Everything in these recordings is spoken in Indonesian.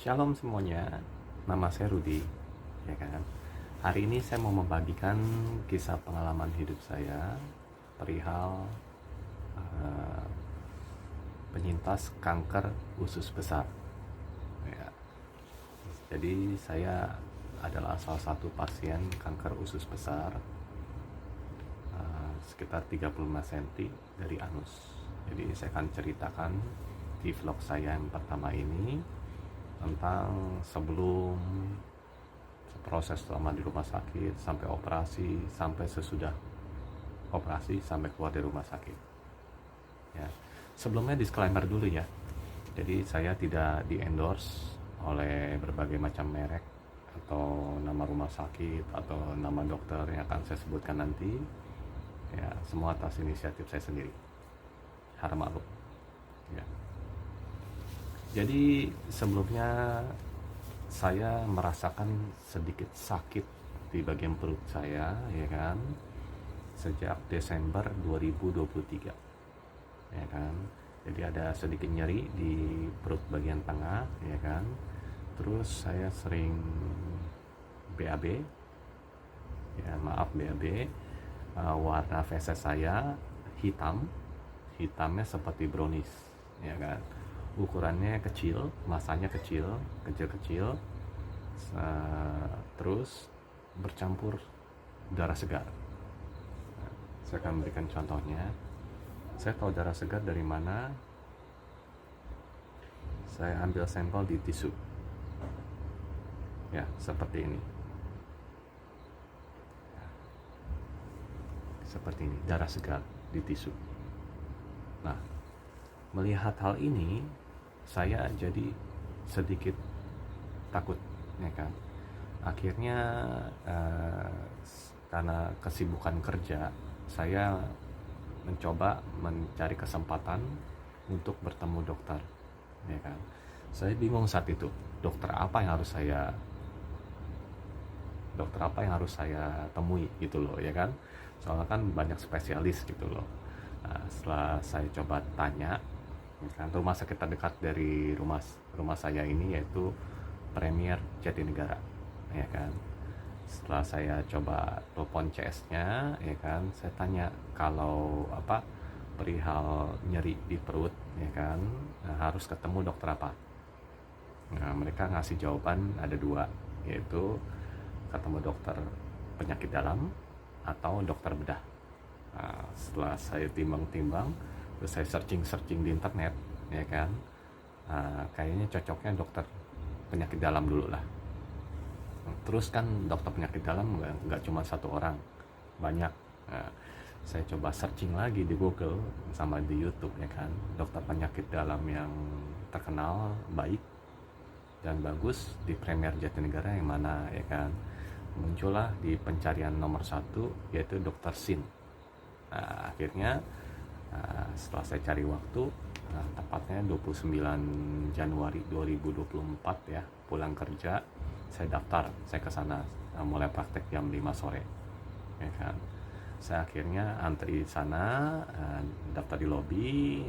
Shalom semuanya, nama saya Rudi, ya kan. Hari ini saya mau membagikan kisah pengalaman hidup saya perihal penyintas kanker usus besar. Ya. Jadi saya adalah salah satu pasien kanker usus besar, sekitar 35 cm dari anus. Jadi saya akan ceritakan di vlog saya yang pertama ini tentang sebelum proses selama di rumah sakit, sampai operasi, sampai sesudah operasi, sampai keluar dari rumah sakit. Ya. Sebelumnya disclaimer dulu ya. Jadi saya tidak di-endorse oleh berbagai macam merek atau nama rumah sakit atau nama dokter yang akan saya sebutkan nanti. Ya, semua atas inisiatif saya sendiri. Harap maklum. Ya. Jadi sebelumnya saya merasakan sedikit sakit di bagian perut saya, ya kan, sejak Desember 2023, ya kan. Jadi ada sedikit nyeri di perut bagian tengah, ya kan. Terus saya sering BAB, ya maaf BAB, warna feses saya hitamnya seperti brownies, ya kan. Ukurannya kecil, masanya kecil, terus bercampur darah segar. Saya akan berikan contohnya. Saya tahu darah segar dari mana. Saya ambil sampel di tisu, ya seperti ini, darah segar di tisu. Nah, melihat hal ini, saya jadi sedikit takut, ya kan. Akhirnya karena kesibukan kerja, saya mencoba mencari kesempatan untuk bertemu dokter, ya kan. Saya bingung saat itu, dokter apa yang harus saya temui gitu loh, ya kan. Soalnya kan banyak spesialis gitu loh. Nah, setelah saya coba tanya, kan, rumah sakit terdekat dari rumah saya ini yaitu Premier Jatinegara, ya kan. Setelah saya coba telepon CS-nya, ya kan, saya tanya kalau perihal nyeri di perut, ya kan, harus ketemu dokter apa. Nah, mereka ngasih jawaban ada dua, yaitu ketemu dokter penyakit dalam atau dokter bedah. Nah, setelah saya timbang-timbang, terus saya searching di internet, ya kan, kayaknya cocoknya dokter penyakit dalam dulu lah. Terus kan dokter penyakit dalam nggak cuma satu orang, banyak. Nah, saya coba searching lagi di Google sama di YouTube, ya kan, dokter penyakit dalam yang terkenal, baik dan bagus di Premier Jatinegara yang mana, ya kan. Muncullah di pencarian nomor 1 yaitu dokter Sin. Nah, akhirnya setelah saya cari waktu, tepatnya 29 Januari 2024 ya, pulang kerja, saya daftar, saya ke sana, mulai praktek jam 5 sore, ya kan. Saya akhirnya antri di sana, daftar di lobi,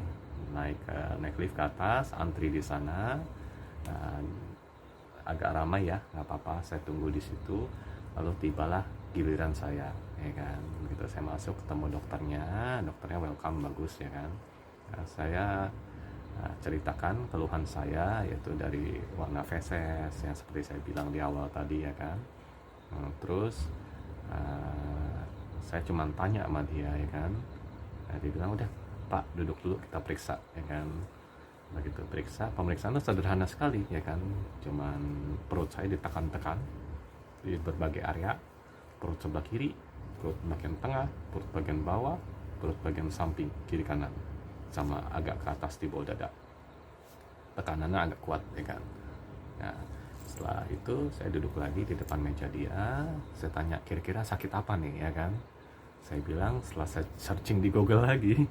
naik lift ke atas, antri di sana, agak ramai ya, nggak apa-apa, saya tunggu di situ. Lalu tibalah giliran saya, ya kan. Begitu saya masuk, ketemu dokternya welcome, bagus, ya kan. Nah, saya ceritakan keluhan saya, yaitu dari warna feses yang seperti saya bilang di awal tadi, ya kan. Terus saya cuma tanya sama dia, ya kan. Dia bilang, udah Pak, duduk dulu, kita periksa, ya kan. Begitu periksa, pemeriksaan sederhana sekali, ya kan. Cuman perut saya ditekan-tekan di berbagai area, perut sebelah kiri, perut bagian tengah, perut bagian bawah, perut bagian samping, kiri kanan, sama agak ke atas di bawah dada. Tekanannya agak kuat, ya kan. Nah, setelah itu saya duduk lagi di depan meja dia, saya tanya kira-kira sakit apa nih, ya kan. Saya bilang, setelah saya searching di Google lagi,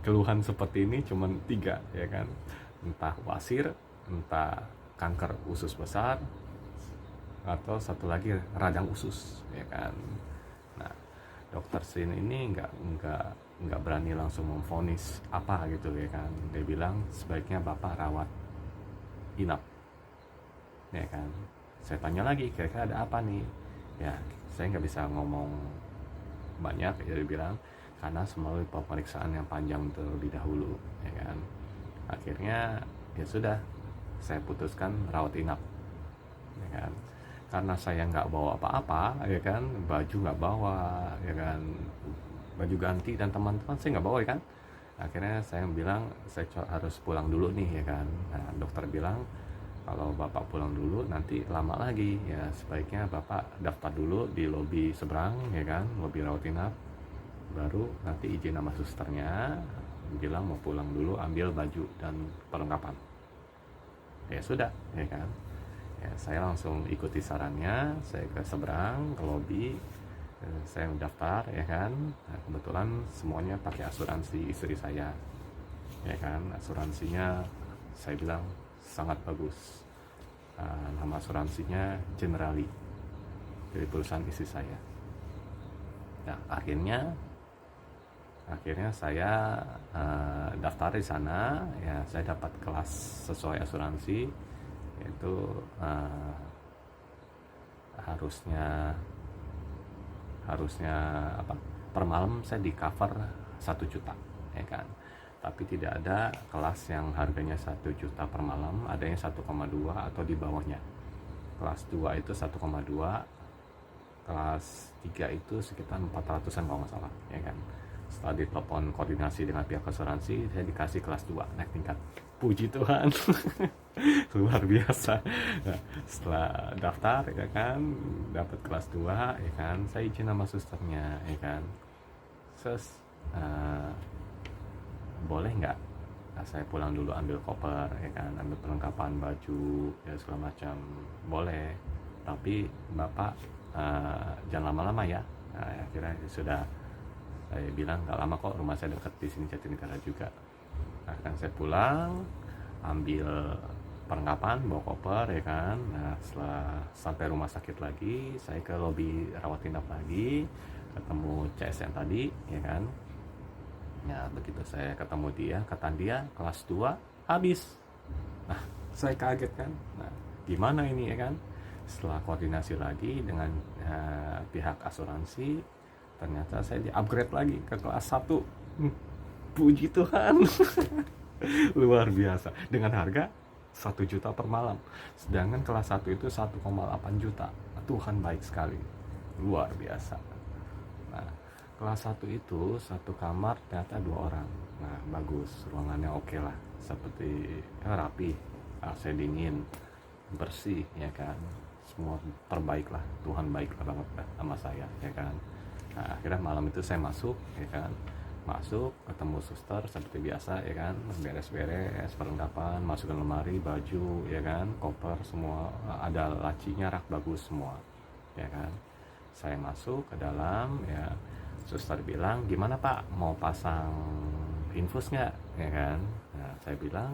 keluhan seperti ini cuma 3, ya kan. Entah wasir, entah kanker usus besar, atau satu lagi radang usus, ya kan. Nah, dokter Sin ini nggak berani langsung memvonis apa gitu, ya kan. Dia bilang sebaiknya Bapak rawat inap, ya kan. Saya tanya lagi, kira-kira ada apa nih? Ya, saya nggak bisa ngomong banyak, ya dia bilang karena melalui pemeriksaan yang panjang terlebih dahulu, ya kan. Akhirnya ya sudah, saya putuskan rawat inap, ya kan. Karena saya nggak bawa apa-apa, ya kan, baju nggak bawa, ya kan, baju ganti dan teman-teman saya nggak bawa, ya kan. Akhirnya saya bilang saya harus pulang dulu nih, ya kan. Nah, dokter bilang kalau bapak pulang dulu nanti lama lagi, ya sebaiknya bapak daftar dulu di lobi seberang, ya kan, lobi rawat inap, baru nanti izin sama susternya, bilang mau pulang dulu, ambil baju dan perlengkapan. Ya sudah, ya kan. Ya, saya langsung ikuti sarannya, saya ke seberang, ke lobi, saya daftar, ya kan. Nah, kebetulan semuanya pakai asuransi istri saya, ya kan. Asuransinya saya bilang sangat bagus. Nama asuransinya Generali, dari perusahaan istri saya. Nah, akhirnya saya daftar di sana, ya saya dapat kelas sesuai asuransi, yaitu harusnya apa, per malam saya di cover 1 juta, ya kan. Tapi tidak ada kelas yang harganya 1 juta per malam, adanya 1,2 atau di bawahnya. Kelas 2 itu 1,2, kelas 3 itu sekitar 400-an kalau nggak salah, ya kan. Setelah ditelepon koordinasi dengan pihak asuransi, saya dikasih kelas 2 naik tingkat. Puji Tuhan. Luar biasa. Nah, setelah daftar, ya kan, dapat kelas 2, ya kan, saya izin sama susternya, ya kan. Boleh nggak saya pulang dulu ambil koper, ya kan, ambil perlengkapan baju, ya segala macam. Boleh, tapi bapak jangan lama-lama ya. Nah, akhirnya sudah, saya bilang nggak lama kok, rumah saya dekat di sini, Jatinegara juga. Nah, kan saya pulang, ambil perlengkapan, bawa koper, ya kan. Nah, setelah sampai rumah sakit lagi, saya ke lobi rawat inap lagi, ketemu CSN tadi, ya kan. Ya, begitu saya ketemu dia, kata dia kelas 2 habis. Nah, saya kaget kan. Nah, gimana ini, ya kan. Setelah koordinasi lagi dengan pihak asuransi, ternyata saya di upgrade lagi ke kelas 1. Puji Tuhan. Luar biasa, dengan harga 1 juta per malam, sedangkan kelas 1 itu 1,8 juta. Tuhan baik sekali, luar biasa. Nah, kelas 1 itu 1 kamar ternyata 2 orang. Nah, bagus, ruangannya oke lah, seperti rapi, AC dingin, bersih, ya kan. Semua terbaik lah, Tuhan baik banget sama saya, ya kan. Nah, akhirnya malam itu saya masuk, ya kan. Masuk, ketemu suster seperti biasa, ya kan, beres-beres perlengkapan, masukin lemari, baju, ya kan, koper semua ada lacinya, rak bagus semua, ya kan. Saya masuk ke dalam, ya, suster bilang, gimana pak, mau pasang infus nggak, ya kan. Nah, saya bilang,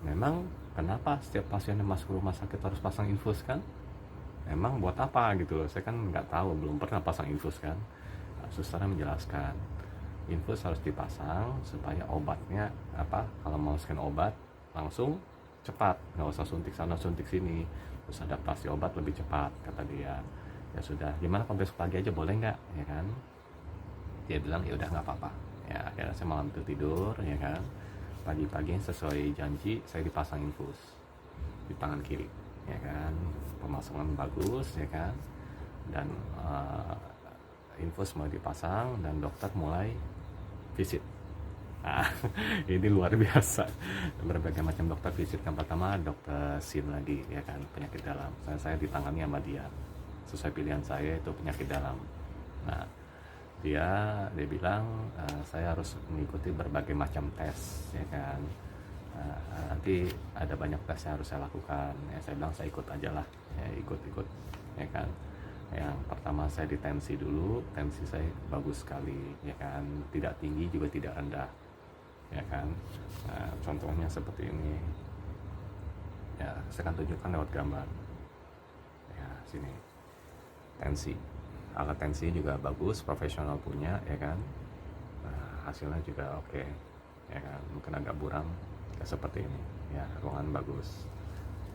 memang kenapa setiap pasien yang masuk rumah sakit harus pasang infus kan, memang buat apa gitu loh, saya kan nggak tahu, belum pernah pasang infus kan. Nah, susternya menjelaskan, infus harus dipasang supaya obatnya apa, kalau mau masukin obat langsung cepat, nggak usah suntik sana suntik sini, terus adaptasi obat lebih cepat, kata dia. Ya sudah, gimana kalau besok pagi aja boleh nggak, ya kan. Dia bilang ya udah nggak apa-apa. Ya akhirnya saya malam itu tidur, ya kan. Pagi-pagi sesuai janji saya dipasang infus di tangan kiri, ya kan. Pemasangan bagus, ya kan. Dan infus mau dipasang dan dokter mulai visit. Nah, ini luar biasa. Berbagai macam dokter visit. Yang pertama dokter Sin lagi, ya kan, penyakit dalam. Saya ditangani sama dia. Sesuai pilihan saya itu penyakit dalam. Nah, dia bilang saya harus mengikuti berbagai macam tes, ya kan. Nanti ada banyak tes yang harus saya lakukan. Ya, saya bilang saya ikut aja lah, ya, ikut, ya kan. Yang pertama saya di tensi dulu, tensi saya bagus sekali, ya kan, tidak tinggi juga tidak rendah, ya kan. Nah, contohnya seperti ini, ya saya akan tunjukkan lewat gambar. Ya, sini tensi, alat tensi juga bagus, profesional punya, ya kan. Nah, hasilnya juga oke, ya kan, mungkin agak buram, ya seperti ini, ya ruangan bagus.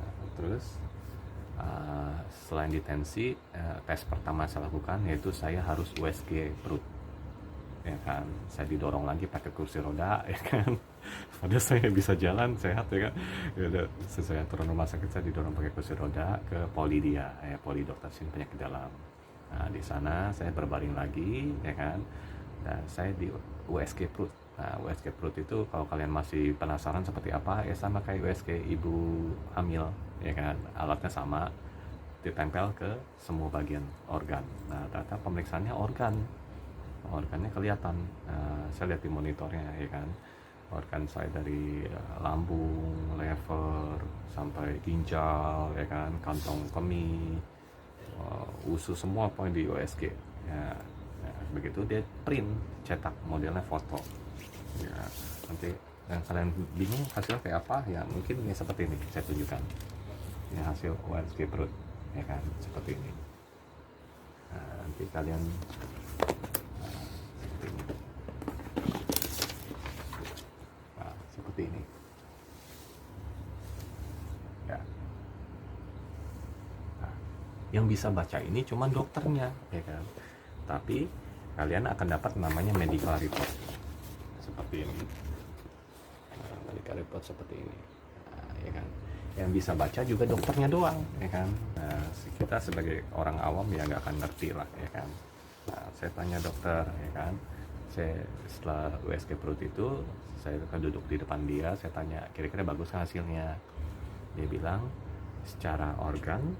Nah, Terus selain di tensi, tes pertama saya lakukan yaitu saya harus USG perut, ya kan. Saya didorong lagi pakai kursi roda, ya kan. Pada saya bisa jalan sehat, ya kan. Ya udah, sesuai aturan rumah sakit saya didorong pakai kursi roda ke Poli dia, ya, Poli Dokter Sin Penyakit Dalam. Nah, di sana saya berbaring lagi, ya kan. Dan saya di USG perut. Nah, USG perut itu kalau kalian masih penasaran seperti apa, ya sama kayak USG ibu hamil, ya kan. Alatnya sama, ditempel ke semua bagian organ. Nah, ternyata pemeriksaannya organnya kelihatan. Saya lihat di monitornya, ya kan. Organ saya dari lambung, lever, sampai ginjal, ya kan, kantong kemih, usus, semua poin di USG. Ya, begitu dia print, cetak modelnya foto. Ya, nanti yang kalian bingung hasil kayak apa, ya mungkin ya seperti ini saya tunjukkan. Ini hasil USG perut, ya kan, seperti ini. Nah, nanti kalian seperti ini. Nah, seperti ini. Ya. Nah, yang bisa baca ini cuma dokternya, ya kan. Tapi kalian akan dapat namanya medical report seperti ini. Nah, medical report seperti ini. Nah, ya kan. Yang bisa baca juga dokternya doang, ya kan. Nah, kita sebagai orang awam ya nggak akan ngerti lah, ya kan. Nah, saya tanya dokter, ya kan. Saya setelah USG perut itu, saya akan duduk di depan dia, saya tanya kira-kira bagus kan hasilnya. Dia bilang secara organ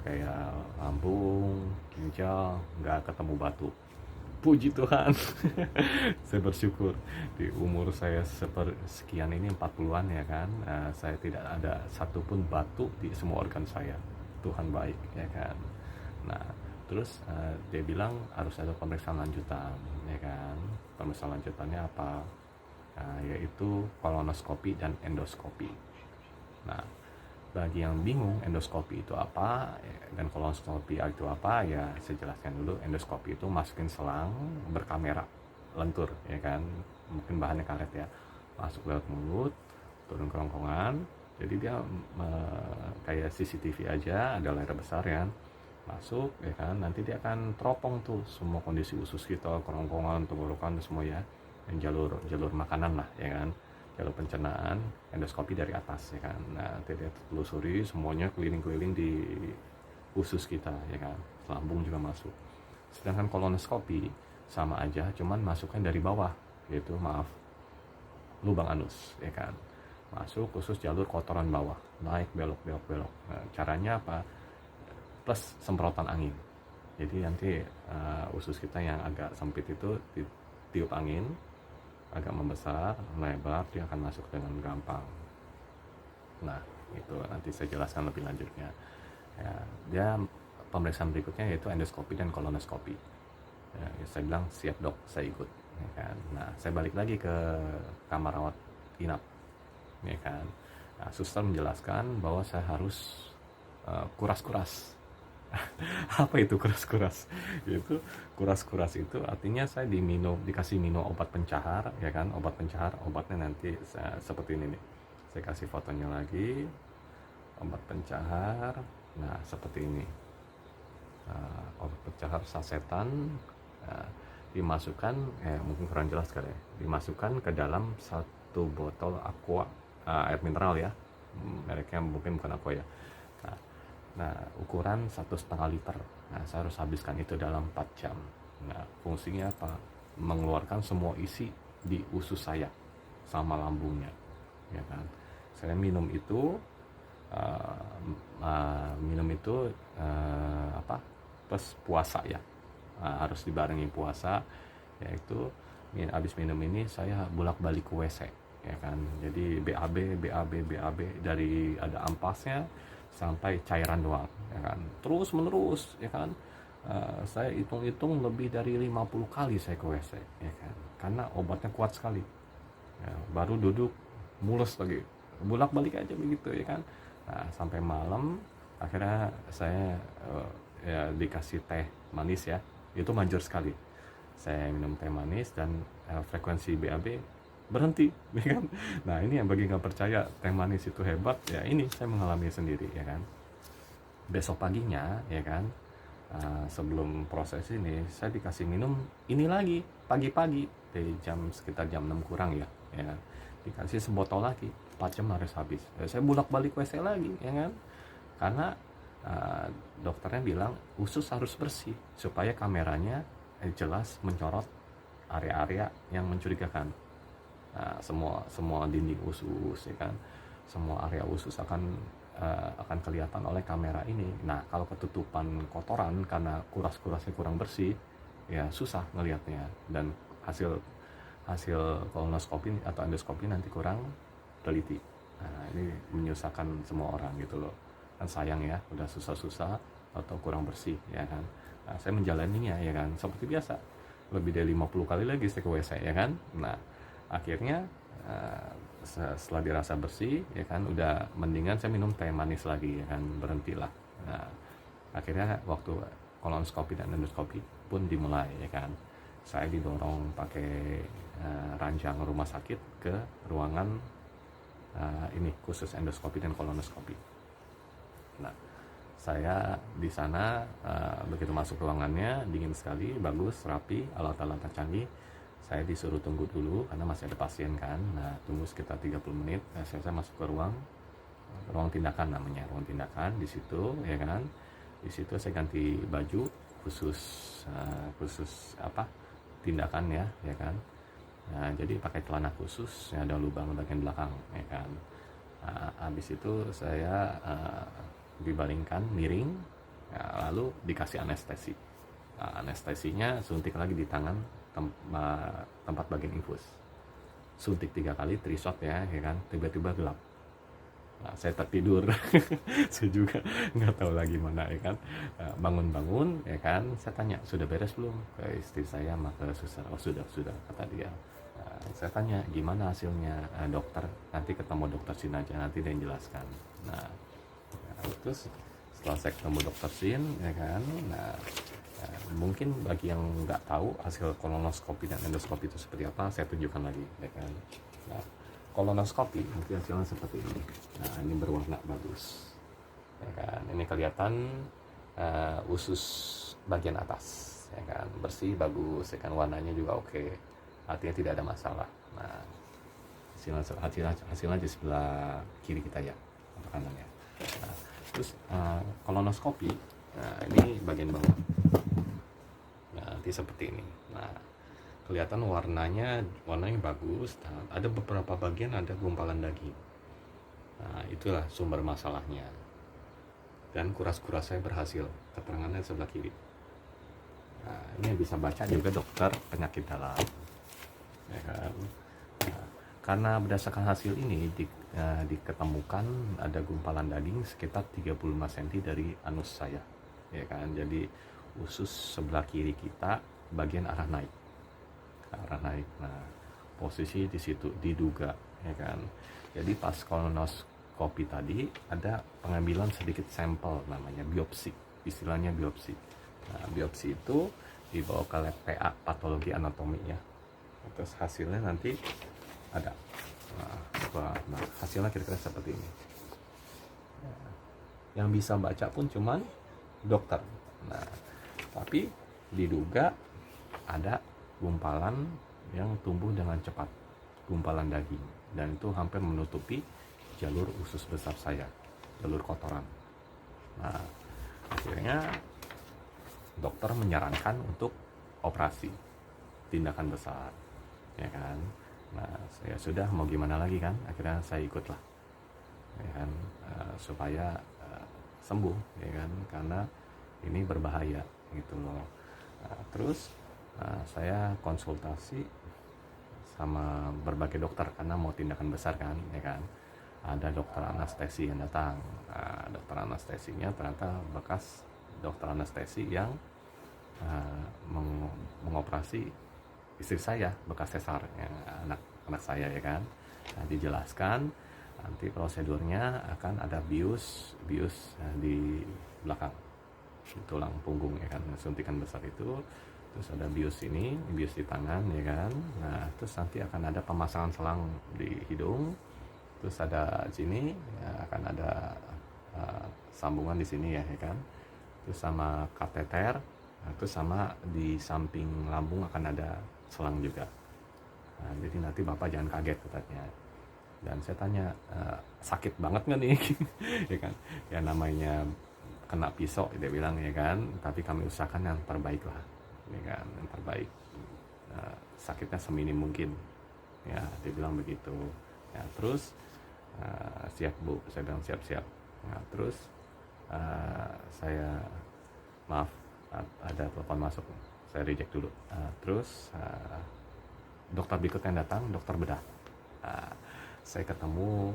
kayak lambung, ginjal, nggak ketemu batu. Puji Tuhan. Saya bersyukur di umur saya sekian ini, 40-an, ya kan. Saya tidak ada satupun batu di semua organ saya. Tuhan baik, ya kan. Nah, terus dia bilang harus ada pemeriksaan lanjutan, ya kan. Pemeriksaan lanjutannya apa? Yaitu kolonoskopi dan endoskopi. Nah, bagi yang bingung endoskopi itu apa dan kolonoskopi itu apa, ya saya jelaskan dulu. Endoskopi itu masukin selang berkamera lentur, ya kan, mungkin bahannya karet ya, masuk lewat mulut, turun kerongkongan. Jadi dia kayak CCTV aja, ada layar besar ya, masuk, ya kan. Nanti dia akan teropong tuh semua kondisi usus kita, kerongkongan, tenggorokan, semua ya, yang jalur makanan lah, ya kan, jalur pencernaan. Endoskopi dari atas, ya kan. Nah, nanti dia telusuri semuanya, keliling-keliling di usus kita, ya kan. Lambung juga masuk. Sedangkan kolonoskopi sama aja, cuman masukkan dari bawah, yaitu lubang anus, ya kan. Masuk khusus jalur kotoran bawah, naik belok. Nah, caranya apa? Plus semprotan angin. Jadi nanti usus kita yang agak sempit itu ditiup angin, agak membesar, lebar, dia akan masuk dengan gampang. Nah, itu nanti saya jelaskan lebih lanjutnya. Ya, dia pemeriksaan berikutnya yaitu endoskopi dan kolonoskopi. Ya, saya bilang siap dok, saya ikut, ya kan. Nah, saya balik lagi ke kamar rawat inap, ya kan. Nah, suster menjelaskan bahwa saya harus kuras-kuras. Apa itu kuras-kuras? Itu kuras-kuras itu artinya saya dikasih minum obat pencahar, ya kan. Obat pencahar, obatnya nanti seperti ini nih. Saya kasih fotonya lagi. Obat pencahar. Nah, seperti ini. Obat pencahar sasetan, dimasukkan, mungkin kurang jelas kali ya. Dimasukkan ke dalam satu botol aqua, air mineral ya. Mereknya mungkin bukan aqua ya. Nah, ukuran 1,5 liter. Nah, saya harus habiskan itu dalam 4 jam. Nah, fungsinya apa? Mengeluarkan semua isi di usus saya sama lambungnya, ya kan. Saya minum itu plus puasa ya. Harus dibarengi puasa, yaitu habis minum ini saya bolak-balik ke WC, ya kan. Jadi BAB dari ada ampasnya sampai cairan doang, ya kan, terus menerus, ya kan. Saya hitung-hitung lebih dari 50 kali saya ke WC, ya kan, karena obatnya kuat sekali ya. Baru duduk mulus lagi, bolak-balik aja begitu, ya kan. Nah, sampai malam akhirnya saya ya dikasih teh manis ya, itu manjur sekali. Saya minum teh manis dan frekuensi BAB berhenti, ya kan. Nah ini yang bagi nggak percaya teh manis itu hebat, ya ini saya mengalami sendiri, ya kan. Besok paginya, ya kan, sebelum proses ini saya dikasih minum ini lagi pagi-pagi dari sekitar jam 6 kurang ya, ya kan. Dikasih sebotol lagi, 4 jam harus habis. Ya, saya bolak-balik WC lagi, ya kan, karena dokternya bilang usus harus bersih supaya kameranya jelas mencorot area-area yang mencurigakan. Nah, semua dinding usus, ya kan, semua area usus akan kelihatan oleh kamera ini. Nah kalau ketutupan kotoran karena kuras-kurasnya kurang bersih, ya susah ngelihatnya, dan hasil hasil kolonoskopi atau endoskopi nanti kurang teliti. Nah ini menyusahkan semua orang gitu loh, kan sayang ya, udah susah-susah atau kurang bersih, ya kan. Nah, saya menjalaninya, ya kan, seperti biasa, lebih dari 50 kali lagi saya ke WC, ya kan. Nah akhirnya setelah dirasa bersih, ya kan, udah mendingan, saya minum teh manis lagi, ya kan, berhentilah. Nah akhirnya waktu kolonoskopi dan endoskopi pun dimulai, ya kan, saya didorong pakai ranjang rumah sakit ke ruangan ini khusus endoskopi dan kolonoskopi. Nah saya di sana begitu masuk ruangannya dingin sekali, bagus, rapi, alat-alatnya canggih. Saya disuruh tunggu dulu karena masih ada pasien kan. Nah tunggu sekitar 30 menit. Saya masuk ke ruang tindakan, namanya ruang tindakan. Di situ, ya kan, di situ saya ganti baju khusus apa, tindakan ya, ya kan. Nah, jadi pakai celana khusus yang ada lubang bagian belakang, ya kan. Nah, habis itu saya dibalingkan miring, ya, lalu dikasih anestesi. Nah, anestesinya suntik lagi di tangan tempat bagian infus. Suntik 3 kali, 3 shot ya, ya kan. Tiba-tiba gelap. Nah, saya tertidur. Saya juga nggak tahu lagi mana, ya kan. Bangun-bangun, ya kan, saya tanya sudah beres belum ke istri saya sama ke suster. Oh sudah kata dia. Saya tanya gimana hasilnya. Dokter, nanti ketemu dokter Sin aja, nanti dia yang jelaskan. Nah terus setelah saya ketemu dokter Sin, ya kan, nah mungkin bagi yang nggak tahu hasil kolonoskopi dan endoskopi itu seperti apa, saya tunjukkan lagi, ya kan. Nah kolonoskopi mungkin hasilnya seperti ini. Nah ini berwarna bagus, ya kan, ini kelihatan usus bagian atas, ya kan, bersih, bagus, ya kan, warnanya juga oke, artinya tidak ada masalah. Nah hasilnya di sebelah kiri kita ya, atau kanan ya. Nah, terus kolonoskopi, nah ini bagian bawah, nah, nanti seperti ini. Nah kelihatan warnanya bagus. Nah, ada beberapa bagian ada gumpalan daging. Nah itulah sumber masalahnya, dan kuras-kuras saya berhasil, keterangannya sebelah kiri. Nah ini bisa baca juga dokter penyakit dalam, ya kan. Nah, karena berdasarkan hasil ini diketemukan ada gumpalan daging sekitar 35 cm dari anus saya, ya kan. Jadi usus sebelah kiri kita bagian arah naik. Nah posisi di situ diduga, ya kan. Jadi pas kolonoskopi tadi ada pengambilan sedikit sampel, namanya biopsi, istilahnya biopsi. Nah biopsi itu dibawa ke lab PA, patologi anatomi ya. Terus hasilnya nanti ada. Nah hasilnya kira-kira seperti ini. Yang bisa baca pun cuman dokter. Nah tapi diduga ada gumpalan yang tumbuh dengan cepat, gumpalan daging, dan itu hampir menutupi jalur usus besar saya, jalur kotoran. Nah akhirnya dokter menyarankan untuk operasi, tindakan besar, ya kan. Nah saya sudah mau gimana lagi kan, akhirnya saya ikutlah, ya kan, supaya sembuh, ya kan, karena ini berbahaya gitu loh. Terus saya konsultasi sama berbagai dokter karena mau tindakan besar kan, ya kan. Ada dokter anestesi yang datang. Dokter anestesinya ternyata bekas dokter anestesi yang mengoperasi istri saya, bekas sesar, ya, anak saya, ya kan. Nah, dijelaskan nanti prosedurnya akan ada bius di belakang tulang punggung, ya kan, suntikan besar itu. terus ada bius ini, bius di tangan ya kan. Nah terus nanti akan ada pemasangan selang di hidung, terus ada sini ya, akan ada sambungan di sini ya kan, terus sama kateter. Nah, terus sama di samping lambung akan ada selang juga. Nah, jadi nanti bapak jangan kaget katanya. Dan saya tanya, sakit banget nggak nih? Ya kan, ya namanya kena pisau dia bilang ya kan, tapi kami usahakan yang terbaik lah, ya kan, yang terbaik. Sakitnya seminim mungkin, ya dia bilang begitu. Ya terus siap bu, saya bilang siap-siap. Nah terus saya maaf, ada telepon masuk, saya reject dulu. Terus dokter berikutnya datang, dokter bedah. Saya ketemu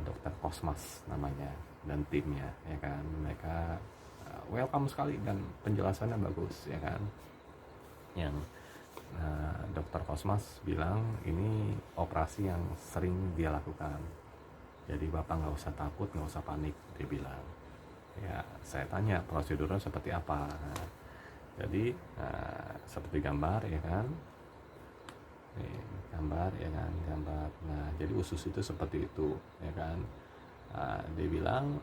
dokter Kosmas namanya dan timnya ya kan, mereka welcome sekali dan penjelasannya bagus ya kan. Yang dokter Kosmas bilang ini operasi yang sering dia lakukan, jadi bapak nggak usah takut, nggak usah panik, dia bilang. Ya saya tanya prosedurnya seperti apa. Jadi seperti gambar ya kan, gambar ya kan, gambar. Nah jadi usus itu seperti itu ya kan. Dia bilang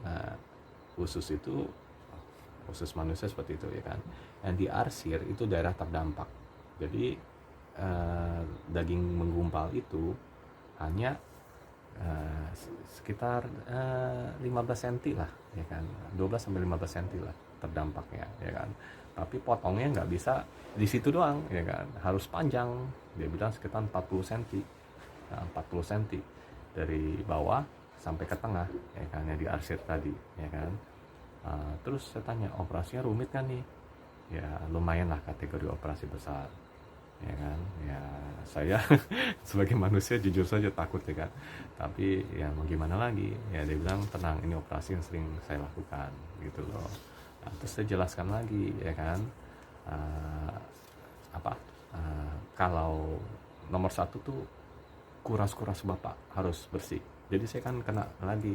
usus itu, usus manusia seperti itu ya kan. Yang diarsir itu daerah terdampak. Jadi daging menggumpal itu hanya sekitar 15 cm lah ya kan, 12-15 cm lah terdampaknya ya kan. Tapi potongnya nggak bisa di situ doang ya kan, harus panjang. Dia bilang sekitar 40 cm. Nah, 40 cm dari bawah sampai ke tengah ya kan, yang diarsir tadi ya kan. Terus saya tanya, operasinya rumit kan nih? Ya lumayan lah, kategori operasi besar ya kan. Ya saya sebagai manusia jujur saja takut ya kan, tapi ya mau gimana lagi ya. Dia bilang tenang, ini operasi yang sering saya lakukan gitu loh. Nah, terus saya jelaskan lagi ya kan, kalau nomor satu tuh kuras-kuras bapak harus bersih. Jadi saya kan kena lagi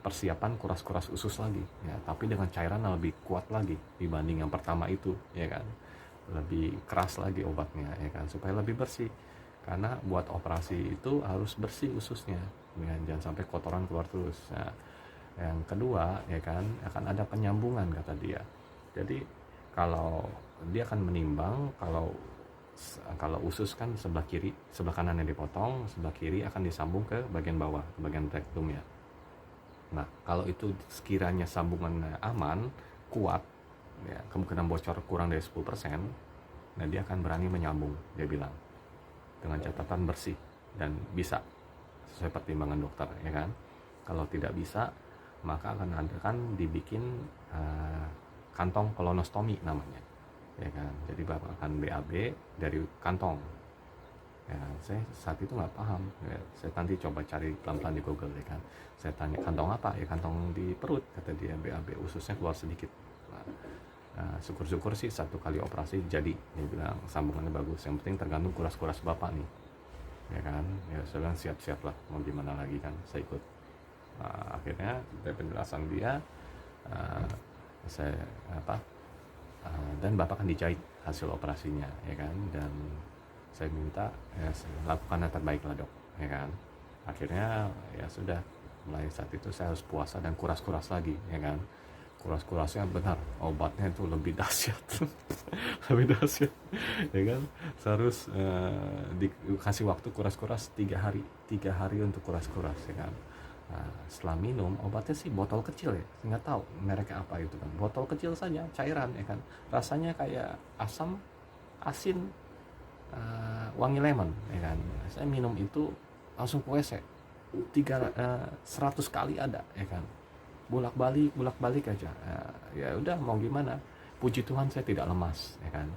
persiapan kuras-kuras usus lagi ya, tapi dengan cairan yang lebih kuat lagi dibanding yang pertama itu ya kan, lebih keras lagi obatnya ya kan, supaya lebih bersih. Karena buat operasi itu harus bersih ususnya ya, jangan sampai kotoran keluar terus. Nah, yang kedua ya kan, akan ada penyambungan kata dia. Jadi kalau dia akan menimbang, kalau usus kan sebelah kiri, sebelah kanan yang dipotong, sebelah kiri akan disambung ke bagian bawah, ke bagian rektum ya. Nah kalau itu sekiranya sambungannya aman, kuat ya, kemungkinan bocor kurang dari 10%, nah dia akan berani menyambung, dia bilang, dengan catatan bersih dan bisa sesuai pertimbangan dokter ya kan. Kalau tidak bisa, maka akan dibikin kantong kolonostomi namanya ya kan. Jadi bapak akan BAB dari kantong ya. Saya saat itu nggak paham ya. Saya nanti coba cari pelan-pelan di Google ya kan. Saya tanya kantong apa ya, kantong di perut kata dia, BAB, ususnya keluar sedikit. Nah, syukur-syukur sih satu kali operasi jadi, dia bilang sambungannya bagus, yang penting tergantung kuras-kuras bapak nih ya kan. Ya saya bilang siap-siap lah, mau gimana lagi kan, saya ikut. Nah, akhirnya dari penjelasan dia saya dan bapak kan dijahit hasil operasinya ya kan, dan saya minta ya lakukan yang terbaik lah dok ya kan. Akhirnya ya sudah, mulai saat itu saya harus puasa dan kuras-kuras lagi ya kan. Kuras-kurasnya benar, obatnya itu lebih dahsyat lebih dahsyat ya kan. Saya harus dikasih waktu kuras-kuras 3 hari untuk kuras-kuras ya kan. Nah, setelah minum obatnya sih botol kecil ya, nggak tahu mereknya apa itu kan, botol kecil saja, cairan ya kan, rasanya kayak asam, asin, wangi lemon ya kan. Saya minum itu langsung ke WC 100 kali ada ya kan, bolak-balik aja. Ya udah mau gimana, puji Tuhan saya tidak lemas ya kan,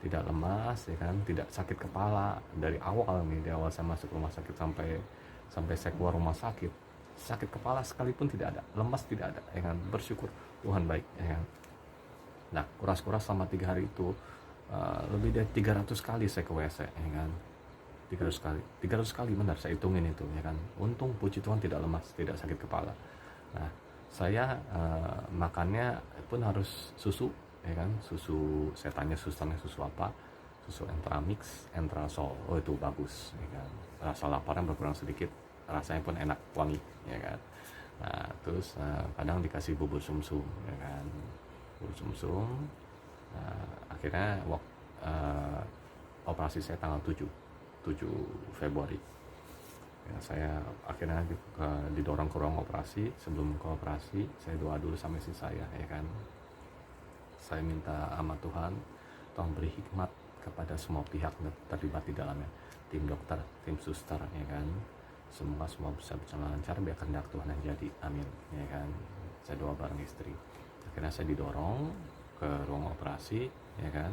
tidak lemas ya kan, tidak sakit kepala dari awal nih, dari awal saya masuk rumah sakit sampai saya keluar rumah sakit, sakit kepala sekalipun tidak ada, lemas tidak ada ya kan. Bersyukur Tuhan baik ya kan. Nah kuras-kuras selama 3 hari itu lebih dari 300 kali saya ke WC ya kan, 300 kali benar, saya hitungin itu ya kan. Untung puji Tuhan tidak lemas, tidak sakit kepala. Nah saya makannya pun harus susu ya kan. Susu, saya tanya susternya susu apa, susu Entramix, Entrasol. Oh itu bagus, ya kan. Rasa laparnya berkurang sedikit, rasanya pun enak, wangi, ya kan. Nah terus kadang dikasih bubur sumsum, ya kan, bubur sumsum. Akhirnya operasi saya tanggal 7 Februari. Ya, saya akhirnya didorong ke ruang operasi. Sebelum ke operasi saya doa dulu sama istri saya, ya kan. Saya minta sama Tuhan, tolong beri hikmat kepada semua pihak terlibat di dalamnya, tim dokter, tim suster, ya kan. Semoga semua bisa berjalan lancar, biar kehendak Tuhan yang jadi, amin, ya kan. Saya doa bareng istri. Akhirnya saya didorong ke ruang operasi, ya kan.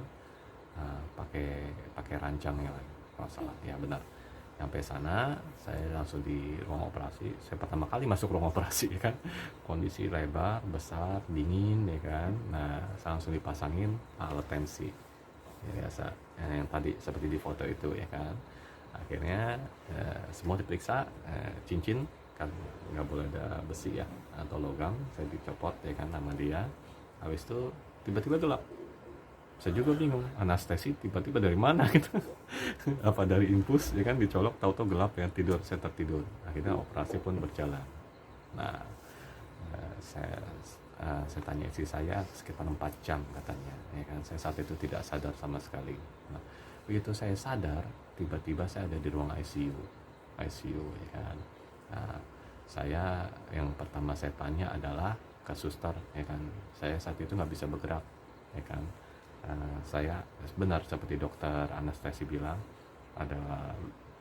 Pakai rancang ya, kalau salah, ya benar. Sampai sana saya langsung di ruang operasi. Saya pertama kali masuk ruang operasi, ya kan. Kondisi lebar, besar, dingin, ya kan. Nah saya langsung dipasangin alat tensi, ya, biasa yang tadi seperti di foto itu, ya kan. Akhirnya semua diperiksa, cincin kan nggak boleh ada besi ya atau logam, saya dicopot, ya kan, sama dia. Habis itu tiba-tiba gelap. Saya juga bingung, anestesi tiba-tiba dari mana gitu. Apa dari infus, ya kan, dicolok tahu-tahu gelap, ya, tidur, saya tertidur. Akhirnya operasi pun berjalan. Nah saya tanya istri saya, sekitar 4 jam katanya, ya kan. Saya saat itu tidak sadar sama sekali. Nah begitu saya sadar, tiba-tiba saya ada di ruang ICU, ya kan. Nah, saya yang pertama saya tanya adalah ke suster, ya kan. Saya saat itu nggak bisa bergerak, ya kan. Saya benar seperti dokter anestesi bilang, ada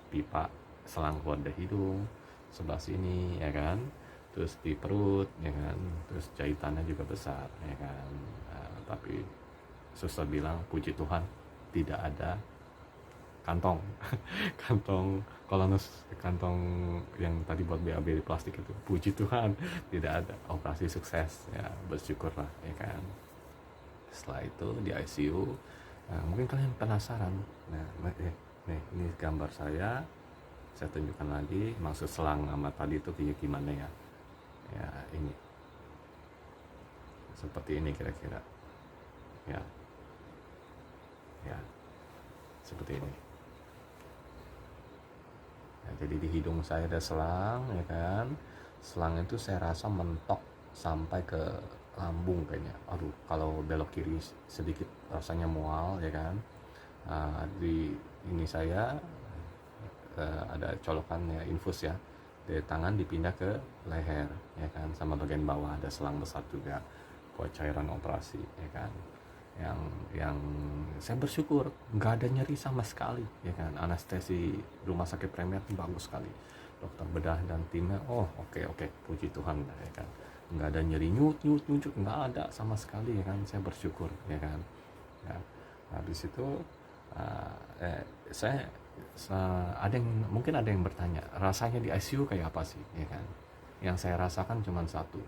pipa selang keluar dari hidung sebelah sini, ya kan. Terus di perut, ya kan. Terus jahitannya juga besar, ya kan. Tapi suster bilang, puji Tuhan tidak ada kantong kantong kolonus, kantong yang tadi buat BAB di plastik itu, puji Tuhan tidak ada. Operasi sukses, ya, bersyukurlah, ya kan. Setelah itu di ICU, mungkin kalian penasaran. Nah ini gambar saya tunjukkan lagi, maksud selang sama tadi itu kayak gimana ya. Ya ini seperti ini kira-kira, ya seperti ini. Nah, jadi di hidung saya ada selang, ya kan. Selang itu saya rasa mentok sampai ke lambung kayaknya. Aduh, kalau belok kiri sedikit rasanya mual, ya kan. Di ini saya ada colokan, ya, infus, ya, dari tangan dipindah ke leher, ya kan. Sama bagian bawah ada selang besar juga buat cairan operasi, ya kan. Yang saya bersyukur nggak ada nyeri sama sekali, ya kan. Anestesi rumah sakit Premier bagus sekali, dokter bedah dan timnya, oke, puji Tuhan, ya kan. Nggak ada nyeri nyut, nggak ada sama sekali, ya kan. Saya bersyukur, ya kan. Ya. Habis itu saya mungkin ada yang bertanya, rasanya di ICU kayak apa sih, ya kan. Yang saya rasakan cuma satu,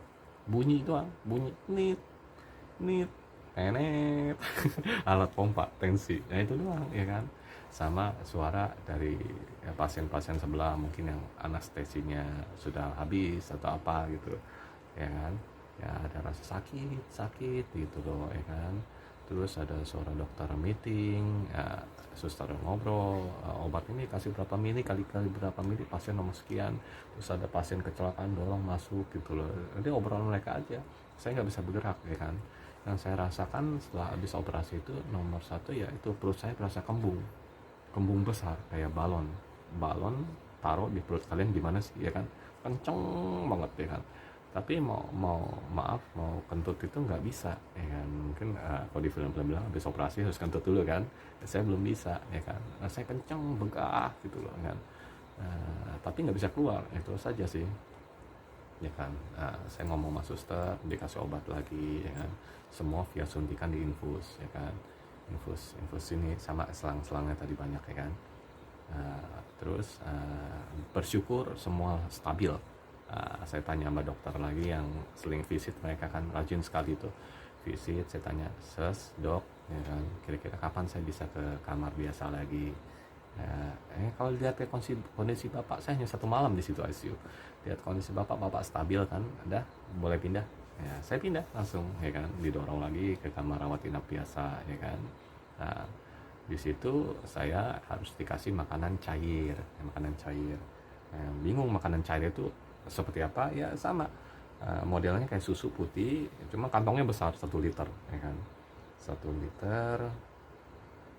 bunyi doang, bunyi nit nenet alat pompa tensi, nah itu doang, ya kan. Sama suara dari pasien-pasien sebelah, mungkin yang anestesinya sudah habis atau apa gitu, ya kan. Ya ada rasa sakit gitu loh, ya kan. Terus ada suara dokter meeting, ya, suster ngobrol, obat ini kasih berapa mili, kali berapa mili, pasien nomor sekian. Terus ada pasien kecelakaan, tolong masuk gitu loh. Nanti obrolan mereka aja, saya nggak bisa bergerak, ya kan. Yang saya rasakan setelah habis operasi itu, nomor satu ya itu perut saya terasa kembung besar kayak balon taruh di perut kalian gimana sih, ya kan, kenceng banget, ya kan. Tapi mau kentut itu nggak bisa, ya kan. Mungkin kalau di film-film bilang habis operasi harus kentut dulu kan, saya belum bisa, ya kan. Saya kenceng, begah gitu loh, kan. Tapi nggak bisa keluar, itu saja sih, ya kan. Saya ngomong sama suster, dikasih obat lagi, ya kan. Semua via suntikan di infus, ya kan. Infus ini sama selang-selangnya tadi banyak, ya kan. Terus bersyukur semua stabil. Saya tanya sama dokter lagi yang sering visit, mereka kan rajin sekali tuh visit. Saya tanya, dok, ya kan, kira-kira kapan saya bisa ke kamar biasa lagi. Kalau lihat kondisi bapak, saya hanya 1 malam di situ ICU. Lihat kondisi bapak stabil kan, boleh pindah, ya saya pindah langsung, ya kan, didorong lagi ke kamar rawat inap biasa, ya kan. Nah, di situ saya harus dikasih makanan cair, ya, makanan cair. Bingung makanan cair itu seperti apa, ya sama, modelnya kayak susu putih, cuma kantongnya besar 1 liter, ya kan. 1 liter,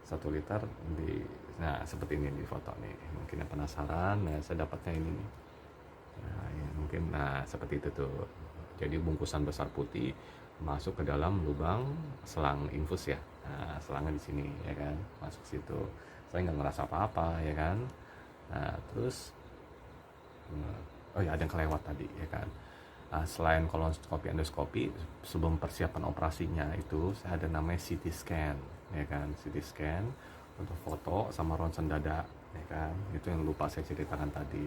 1 liter di, nah seperti ini di foto nih, mungkin yang penasaran, nah saya dapatnya ini nih. Nah, ya, mungkin, nah seperti itu tuh. Jadi bungkusan besar putih masuk ke dalam lubang selang infus ya. Nah, selangnya di sini, ya kan, masuk situ. Saya nggak ngerasa apa-apa, ya kan. Nah, terus, oh ya ada yang kelewat tadi, ya kan. Nah, selain kolonoskopi, endoskopi, sebelum persiapan operasinya itu saya ada namanya CT scan, ya kan, CT scan untuk foto sama ronsen dada, ya kan. Itu yang lupa saya ceritakan tadi.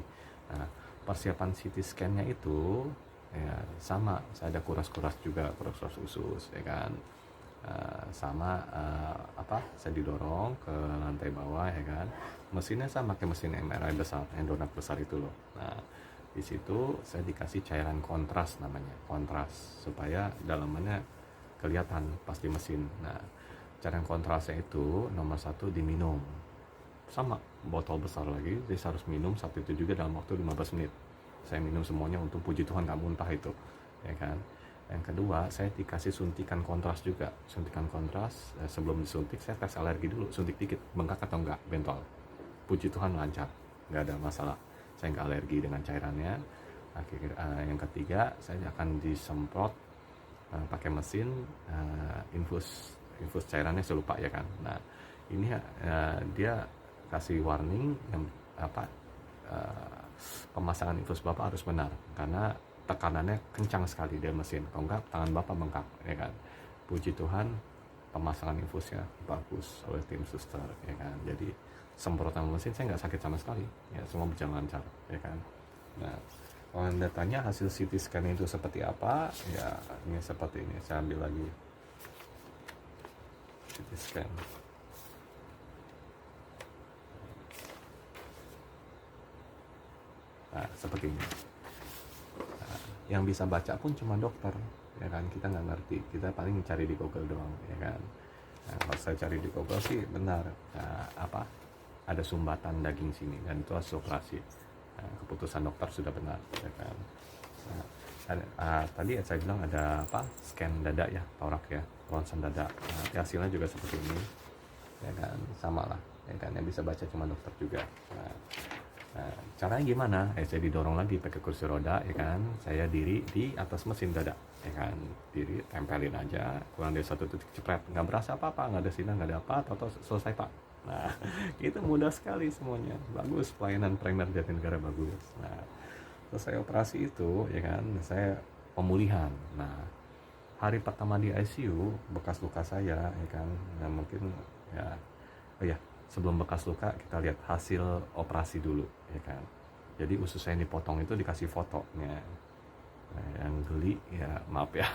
Nah, persiapan CT scan-nya itu ya sama, saya ada kuras-kuras juga, kuras-kuras usus, ya kan. Sama, saya didorong ke lantai bawah, ya kan. Mesinnya saya pakai mesin MRI besar, yang donat besar itu loh. Nah, di situ saya dikasih cairan kontras, namanya kontras, supaya dalamannya kelihatan pas di mesin. Nah, cairan kontrasnya itu nomor 1 diminum, sama botol besar lagi, jadi saya harus minum satu itu juga dalam waktu 15 menit. Saya minum semuanya, untuk puji Tuhan nggak muntah itu, ya kan. Yang kedua, saya dikasih suntikan kontras juga, suntikan kontras. Sebelum disuntik saya tes alergi dulu, suntik dikit, bengkak atau enggak bentol. Puji Tuhan lancar, nggak ada masalah, saya nggak alergi dengan cairannya. Yang ketiga, saya akan disemprot pakai mesin, infus cairannya, saya lupa, ya kan. Nah, ini dia kasih warning yang pemasangan infus Bapak harus benar, karena tekanannya kencang sekali dari mesin, kalau enggak tangan Bapak bengkak, ya kan. Puji Tuhan pemasangan infusnya bagus oleh tim suster, ya kan. Jadi semprotan mesin saya nggak sakit sama sekali, ya, semua berjalan lancar, ya kan. Nah, kalau Anda tanya hasil CT scan itu seperti apa, ya ini seperti ini. Saya ambil lagi CT scan. Nah, seperti ini. Nah, yang bisa baca pun cuma dokter, ya kan. Kita nggak ngerti, kita paling cari di Google doang, ya kan. Nah, kalau saya cari di Google sih benar, ada sumbatan daging sini, dan itu hasil operasi. Nah, keputusan dokter sudah benar, ya kan. Nah, tadi saya bilang ada scan dada ya, torak ya, ronsen dada. Nah, hasilnya juga seperti ini, ya kan, sama lah, ya kan, yang bisa baca cuma dokter juga. Nah, caranya gimana? Saya didorong lagi pakai kursi roda, ya kan. Saya diri di atas mesin dada, ya kan, diri, tempelin aja, kurang dari 1 titik, cepret, nggak berasa apa-apa, nggak ada sinar, nggak ada apa, atau selesai Pak. Nah, itu mudah sekali semuanya, bagus, pelayanan primer Jatinegara bagus. Nah, selesai operasi itu, ya kan, saya pemulihan. Nah, hari pertama di ICU, bekas luka saya, ya kan, nah mungkin ya, oh ya, sebelum bekas luka kita lihat hasil operasi dulu, ya kan. Jadi usus saya yang dipotong itu dikasih fotonya. Nah, yang geli ya maaf ya,